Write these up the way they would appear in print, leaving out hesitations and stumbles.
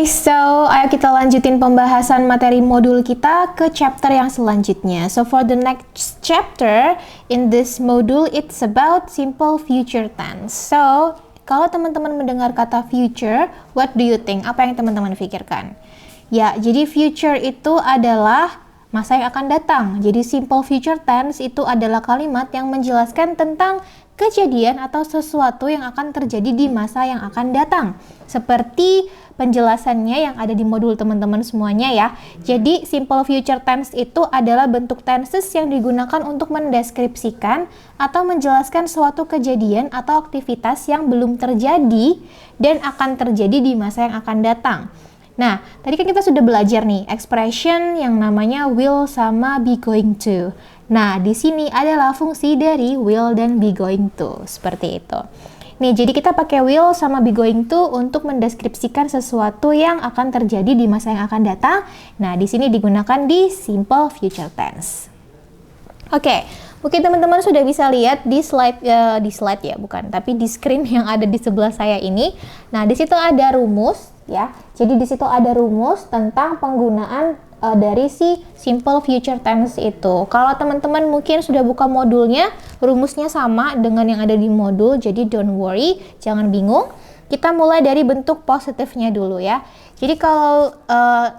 So ayo kita lanjutin pembahasan materi modul kita ke chapter yang selanjutnya. So for the next chapter in this module, it's about simple future tense. So kalau teman-teman mendengar kata future, what do you think? Apa yang teman-teman pikirkan? Ya, jadi future itu adalah masa yang akan datang. Jadi simple future tense itu adalah kalimat yang menjelaskan tentang kejadian atau sesuatu yang akan terjadi di masa yang akan datang. Seperti penjelasannya yang ada di modul teman-teman semuanya ya. Jadi simple future tense itu adalah bentuk tenses yang digunakan untuk mendeskripsikan atau menjelaskan suatu kejadian atau aktivitas yang belum terjadi dan akan terjadi di masa yang akan datang. Nah, tadi kan kita sudah belajar nih expression yang namanya will sama be going to. Nah, di sini adalah fungsi dari will dan be going to, seperti itu. Nih, jadi kita pakai will sama be going to untuk mendeskripsikan sesuatu yang akan terjadi di masa yang akan datang. Nah, di sini digunakan di simple future tense. Oke, mungkin teman-teman sudah bisa lihat di slide ya, tapi di screen yang ada di sebelah saya ini. Nah, di situ ada rumus ya. Jadi di situ ada rumus tentang penggunaan dari si simple future tense itu. Kalau teman-teman mungkin sudah buka modulnya, rumusnya sama dengan yang ada di modul, jadi don't worry, jangan bingung. Kita mulai dari bentuk positifnya dulu ya. Jadi kalau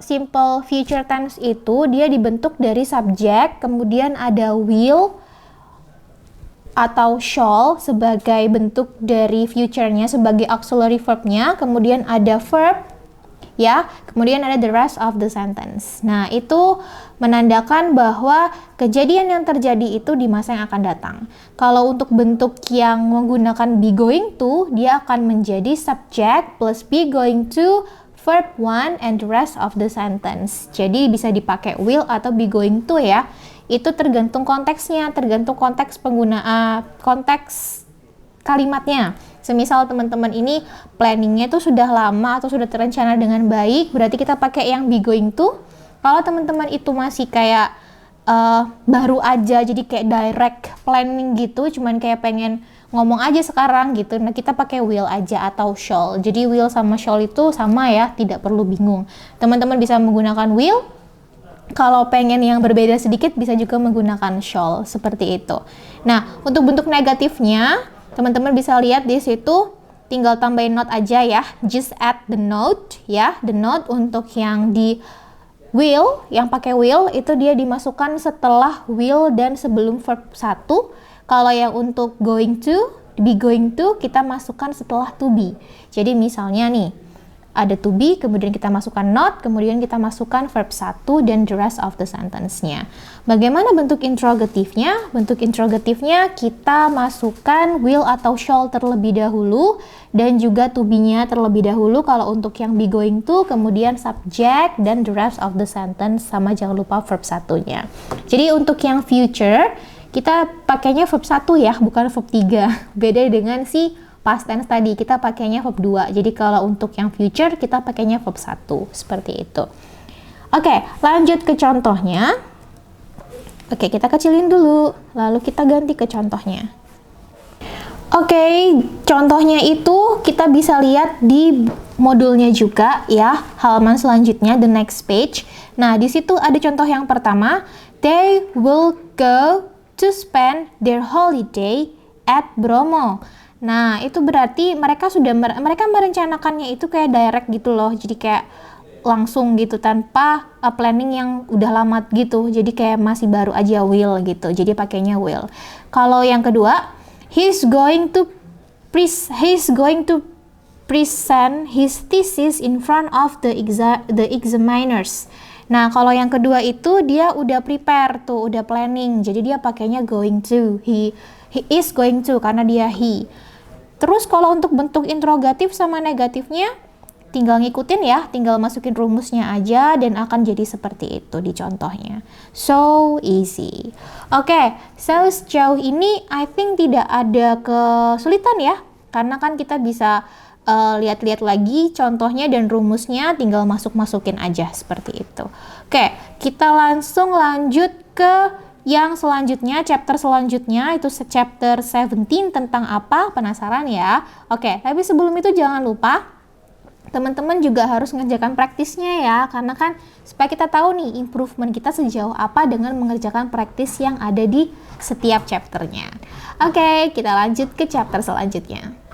simple future tense itu dia dibentuk dari subjek, kemudian ada will atau shall sebagai bentuk dari future-nya, sebagai auxiliary verb-nya, kemudian ada verb ya, kemudian ada the rest of the sentence. Nah, itu menandakan bahwa kejadian yang terjadi itu di masa yang akan datang. Kalau untuk bentuk yang menggunakan be going to, dia akan menjadi subject plus be going to verb 1 and the rest of the sentence. Jadi bisa dipakai will atau be going to ya. Itu tergantung konteksnya, tergantung konteks penggunaan, konteks kalimatnya. Semisal teman-teman ini planningnya itu sudah lama atau sudah terencana dengan baik, berarti kita pakai yang be going to. Kalau teman-teman itu masih kayak baru aja, jadi kayak direct planning gitu, cuman kayak pengen ngomong aja sekarang gitu, nah kita pakai will aja atau shall. Jadi will sama shall itu sama ya, tidak perlu bingung. Teman-teman bisa menggunakan will. Kalau pengen yang berbeda sedikit bisa juga menggunakan shall, seperti itu. Nah, untuk bentuk negatifnya, teman-teman bisa lihat di situ, tinggal tambahin note aja ya. Just add the note ya. The note untuk yang di will, yang pakai will itu dia dimasukkan setelah will dan sebelum verb 1. Kalau yang untuk going to, be going to, kita masukkan setelah to be. Jadi misalnya nih, ada to be, kemudian kita masukkan not, kemudian kita masukkan verb 1 dan the rest of the sentence-nya. Bagaimana bentuk interrogatifnya? Bentuk interrogatifnya kita masukkan will atau shall terlebih dahulu dan juga to be-nya terlebih dahulu. Kalau untuk yang be going to, kemudian subject dan the rest of the sentence, sama jangan lupa verb 1-nya. Jadi untuk yang future, kita pakainya verb 1 ya, bukan verb 3. Beda dengan si past tense tadi, kita pakainya verb 2. Jadi kalau untuk yang future, kita pakainya verb 1. Seperti itu. Oke, lanjut ke contohnya. Oke, kita kecilin dulu. Lalu kita ganti ke contohnya. Oke, contohnya itu kita bisa lihat di modulnya juga ya. Halaman selanjutnya, the next page. Nah, di situ ada contoh yang pertama. They will go to spend their holiday at Bromo. Nah, itu berarti mereka merencanakannya itu kayak direct gitu loh. Jadi kayak langsung gitu tanpa planning yang udah lama gitu. Jadi kayak masih baru aja will gitu. Jadi pakainya will. Kalau yang kedua, he's going to present his thesis in front of the examiners. Nah, kalau yang kedua itu dia udah prepare tuh, udah planning. Jadi dia pakainya going to. He is going to karena dia he. Terus kalau untuk bentuk interrogatif sama negatifnya, tinggal ngikutin ya, tinggal masukin rumusnya aja dan akan jadi seperti itu di contohnya. So easy. Oke, so sejauh ini I think tidak ada kesulitan ya, karena kan kita bisa lihat-lihat lagi contohnya dan rumusnya, tinggal masukin aja seperti itu. Oke, kita langsung lanjut ke yang selanjutnya, chapter selanjutnya, itu chapter 17 tentang apa? Penasaran ya? Oke, tapi sebelum itu jangan lupa teman-teman juga harus mengerjakan praktisnya ya, karena kan supaya kita tahu nih improvement kita sejauh apa dengan mengerjakan praktis yang ada di setiap chapternya. Oke, kita lanjut ke chapter selanjutnya.